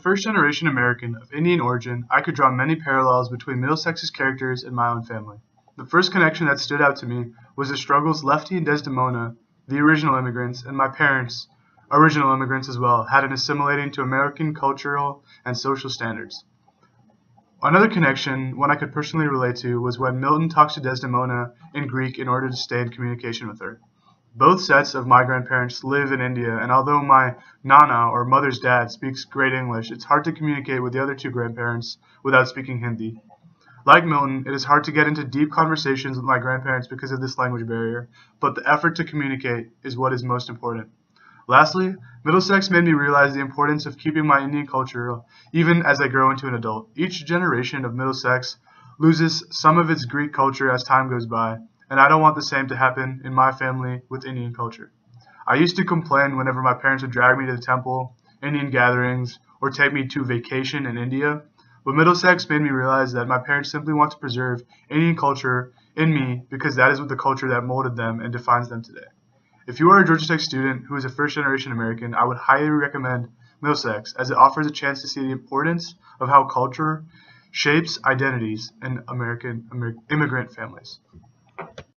first generation American of Indian origin, I could draw many parallels between Middlesex's characters and my own family. The first connection that stood out to me was the struggles Lefty and Desdemona, the original immigrants, and my parents, original immigrants as well, had in assimilating to American cultural and social standards. Another connection, one I could personally relate to, was when Milton talks to Desdemona in Greek in order to stay in communication with her. Both sets of my grandparents live in India, and although my Nana, or mother's dad, speaks great English, it's hard to communicate with the other two grandparents without speaking Hindi. Like Milton, it is hard to get into deep conversations with my grandparents because of this language barrier, but the effort to communicate is what is most important. Lastly, Middlesex made me realize the importance of keeping my Indian culture even as I grow into an adult. Each generation of Middlesex loses some of its Greek culture as time goes by, and I don't want the same to happen in my family with Indian culture. I used to complain whenever my parents would drag me to the temple, Indian gatherings, or take me to vacation in India, but Middlesex made me realize that my parents simply want to preserve Indian culture in me because that is what the culture that molded them and defines them today. If you are a Georgia Tech student who is a first-generation American, I would highly recommend Middlesex as it offers a chance to see the importance of how culture shapes identities in American immigrant families.